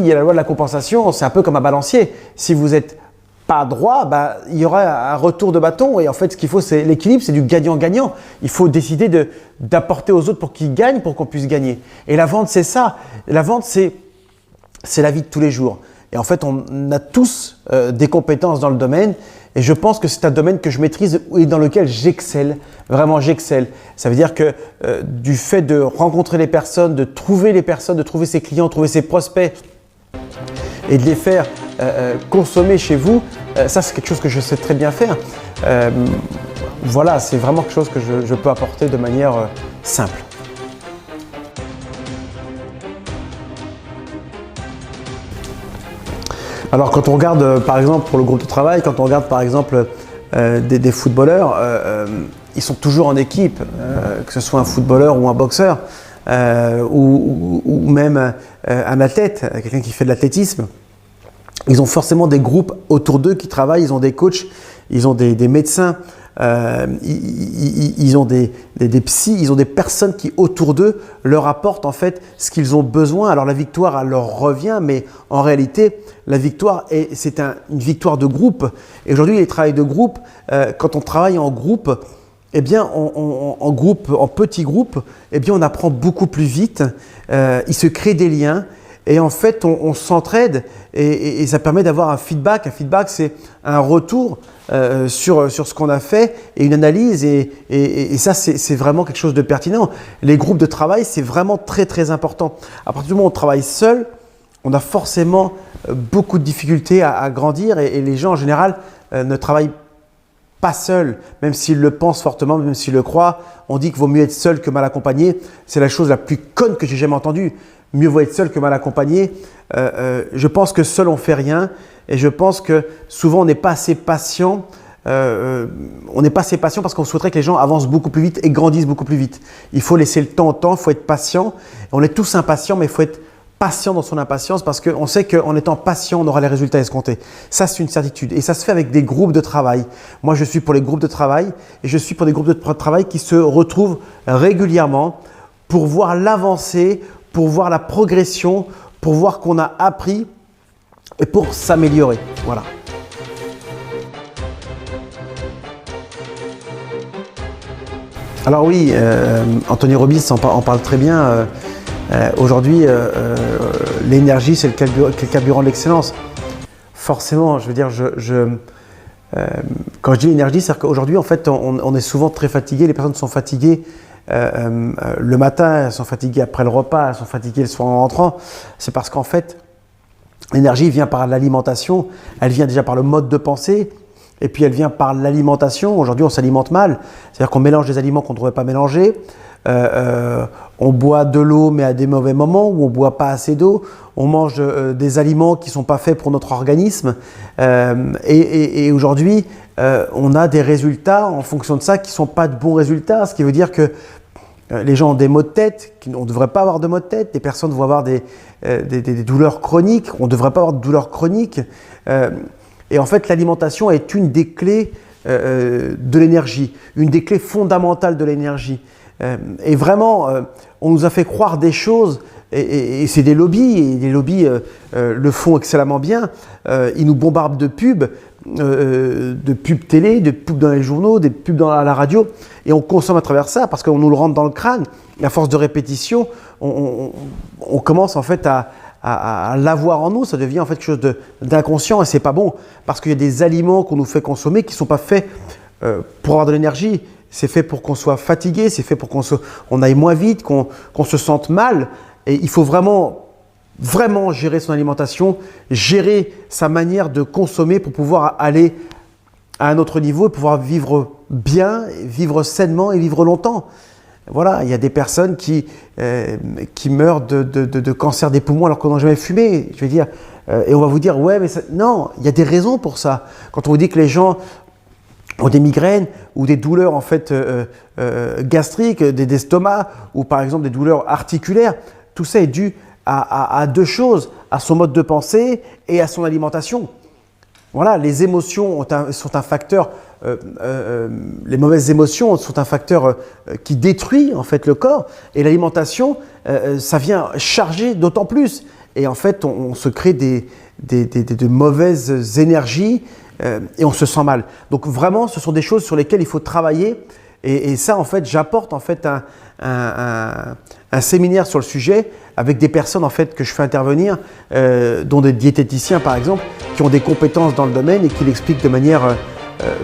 il y a la loi de la compensation, c'est un peu comme un balancier. Si vous n'êtes pas droit, il y aura un retour de bâton et en fait, ce qu'il faut, c'est l'équilibre, c'est du gagnant-gagnant. Il faut décider d'apporter aux autres pour qu'ils gagnent, pour qu'on puisse gagner. Et la vente, c'est ça. La vente, c'est la vie de tous les jours. Et en fait, on a tous des compétences dans le domaine et je pense que c'est un domaine que je maîtrise et dans lequel j'excelle. Vraiment, j'excelle. Ça veut dire que du fait de rencontrer les personnes, de trouver les personnes, de trouver ses clients, trouver ses prospects et de les faire consommer chez vous, ça c'est quelque chose que je sais très bien faire. Voilà, c'est vraiment quelque chose que je peux apporter de manière simple. Alors quand on regarde par exemple pour le groupe de travail, quand on regarde par exemple des footballeurs, ils sont toujours en équipe, que ce soit un footballeur ou un boxeur ou même un athlète, quelqu'un qui fait de l'athlétisme. Ils ont forcément des groupes autour d'eux qui travaillent, ils ont des coachs, ils ont des médecins, ils ont des psys, ils ont des personnes qui autour d'eux leur apportent en fait ce qu'ils ont besoin. Alors la victoire elle leur revient, mais en réalité la victoire c'est une victoire de groupe. Et aujourd'hui les travails de groupe, quand on travaille en groupe, eh bien en groupe, en petits groupes, eh bien on apprend beaucoup plus vite, il se crée des liens. Et en fait, on s'entraide et ça permet d'avoir un feedback. Un feedback, c'est un retour sur ce qu'on a fait et une analyse. Et ça, c'est vraiment quelque chose de pertinent. Les groupes de travail, c'est vraiment très, très important. À partir du moment où on travaille seul, on a forcément beaucoup de difficultés à grandir et les gens, en général, ne travaillent pas seuls, même s'ils le pensent fortement, même s'ils le croient. On dit qu'il vaut mieux être seul que mal accompagné. C'est la chose la plus conne que j'ai jamais entendue. Mieux vaut être seul que mal accompagné. Je pense que seul on fait rien et je pense que souvent on n'est pas assez patient. On n'est pas assez patient parce qu'on souhaiterait que les gens avancent beaucoup plus vite et grandissent beaucoup plus vite. Il faut laisser le temps au temps, il faut être patient. On est tous impatients, mais il faut être patient dans son impatience parce qu'on sait qu'en étant patient, on aura les résultats escomptés. Ça, c'est une certitude et ça se fait avec des groupes de travail. Moi, je suis pour les groupes de travail et je suis pour des groupes de travail qui se retrouvent régulièrement pour voir l'avancée, pour voir la progression, pour voir qu'on a appris et pour s'améliorer. Voilà. Alors oui, Anthony Robbins en parle très bien. Aujourd'hui, l'énergie, c'est le carburant de l'excellence. Forcément, je veux dire, quand je dis énergie, c'est qu'aujourd'hui, en fait, on est souvent très fatigué. Les personnes sont fatiguées le matin, elles sont fatiguées après le repas, elles sont fatiguées le soir en rentrant. C'est parce qu'en fait, l'énergie vient par l'alimentation, elle vient déjà par le mode de pensée et puis elle vient par l'alimentation. Aujourd'hui, on s'alimente mal, c'est-à-dire qu'on mélange des aliments qu'on ne devrait pas mélanger. On boit de l'eau mais à des mauvais moments où on ne boit pas assez d'eau. On mange des aliments qui ne sont pas faits pour notre organisme. Et aujourd'hui, on a des résultats en fonction de ça qui ne sont pas de bons résultats. Ce qui veut dire que les gens ont des maux de tête, on ne devrait pas avoir de maux de tête. Des personnes vont avoir des douleurs chroniques, on ne devrait pas avoir de douleurs chroniques. Et en fait, l'alimentation est une des clés de l'énergie, une des clés fondamentales de l'énergie. Et vraiment, on nous a fait croire des choses et c'est des lobbies, et les lobbies le font excellemment bien. Ils nous bombardent de pubs télé, de pubs dans les journaux, des pubs dans la radio, et on consomme à travers ça parce qu'on nous le rentre dans le crâne. Et à force de répétition, on commence en fait à l'avoir en nous, ça devient en fait quelque chose d'inconscient et c'est pas bon parce qu'il y a des aliments qu'on nous fait consommer qui ne sont pas faits pour avoir de l'énergie. C'est fait pour qu'on soit fatigué, c'est fait pour qu'on aille moins vite, qu'on se sente mal. Et il faut vraiment gérer son alimentation, gérer sa manière de consommer pour pouvoir aller à un autre niveau et pouvoir vivre bien, vivre sainement et vivre longtemps. Voilà, il y a des personnes qui meurent de cancer des poumons alors qu'on n'a jamais fumé. Je veux dire, et on va vous dire, ouais, mais non, il y a des raisons pour ça. Quand on vous dit que les gens ont des migraines ou des douleurs en fait gastriques, d'estomac ou par exemple des douleurs articulaires, tout ça est dû à deux choses, à son mode de pensée et à son alimentation. Voilà, les émotions sont un facteur, les mauvaises émotions sont un facteur qui détruit en fait le corps et l'alimentation, ça vient charger d'autant plus. et en fait on se crée de mauvaises énergies et on se sent mal. Donc vraiment, ce sont des choses sur lesquelles il faut travailler et ça en fait, j'apporte en fait un séminaire sur le sujet avec des personnes en fait que je fais intervenir, dont des diététiciens par exemple, qui ont des compétences dans le domaine et qui l'expliquent de manière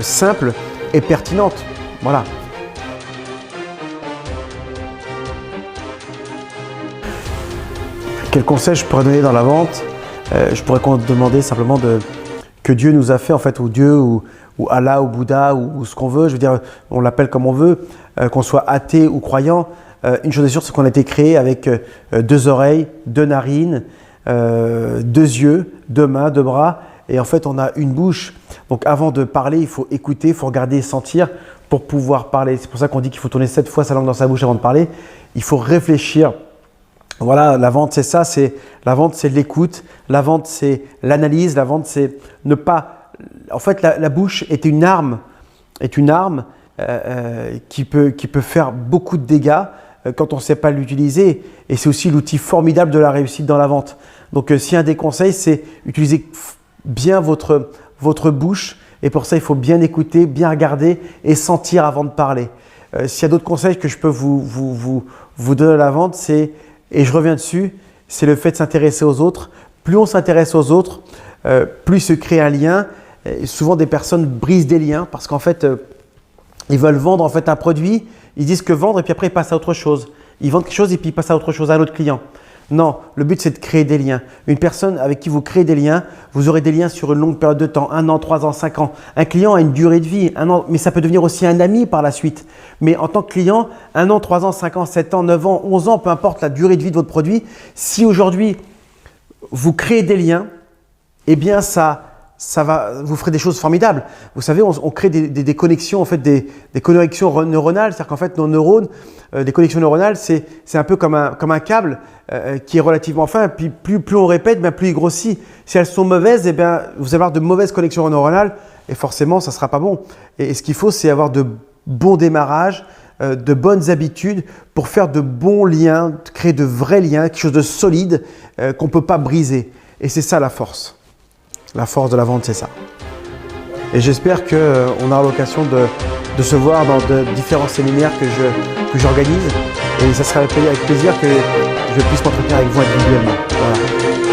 simple et pertinente. Voilà. Quel conseil je pourrais donner dans la vente? Je pourrais demander simplement que Dieu nous a fait en fait, ou Dieu, ou Allah, ou Bouddha, ou ce qu'on veut. Je veux dire, on l'appelle comme on veut, qu'on soit athée ou croyant. Une chose est sûre, c'est qu'on a été créé avec 2 oreilles, 2 narines, 2 yeux, 2 mains, 2 bras, et en fait on a une bouche. Donc avant de parler, il faut écouter, il faut regarder et sentir pour pouvoir parler. C'est pour ça qu'on dit qu'il faut tourner 7 fois sa langue dans sa bouche avant de parler. Il faut réfléchir. Voilà, la vente c'est ça, la vente c'est l'écoute, la vente c'est l'analyse, la vente c'est ne pas… En fait la bouche est une arme qui peut faire beaucoup de dégâts quand on ne sait pas l'utiliser, et c'est aussi l'outil formidable de la réussite dans la vente. Donc si un des conseils, c'est utiliser bien votre bouche, et pour ça il faut bien écouter, bien regarder et sentir avant de parler. S'il y a d'autres conseils que je peux vous donner à la vente, et je reviens dessus, c'est le fait de s'intéresser aux autres. Plus on s'intéresse aux autres, plus se crée un lien. Et souvent des personnes brisent des liens parce qu'en fait ils veulent vendre en fait un produit, ils disent que vendre et puis après ils passent à autre chose. Ils vendent quelque chose et puis ils passent à autre chose, à un autre client. Non, le but c'est de créer des liens. Une personne avec qui vous créez des liens, vous aurez des liens sur une longue période de temps, 1 an, 3 ans, 5 ans. Un client a une durée de vie, 1 an, mais ça peut devenir aussi un ami par la suite. Mais en tant que client, 1 an, 3 ans, 5 ans, 7 ans, 9 ans, 11 ans, peu importe la durée de vie de votre produit, si aujourd'hui vous créez des liens, eh bien vous ferez des choses formidables. Vous savez, on crée des connexions, en fait, des connexions neuronales. C'est-à-dire qu'en fait, nos neurones, des connexions neuronales, c'est un peu comme un câble qui est relativement fin. Puis plus on répète, bien, plus il grossit. Si elles sont mauvaises, eh bien, vous allez avoir de mauvaises connexions neuronales et forcément, ça ne sera pas bon. Et ce qu'il faut, c'est avoir de bons démarrages, de bonnes habitudes pour faire de bons liens, créer de vrais liens, quelque chose de solide qu'on ne peut pas briser. Et c'est ça la force. La force de la vente, c'est ça. Et j'espère qu'on aura l'occasion de se voir dans de différents séminaires que j'organise. Et ça sera avec plaisir que je puisse m'entretenir avec vous individuellement. Voilà.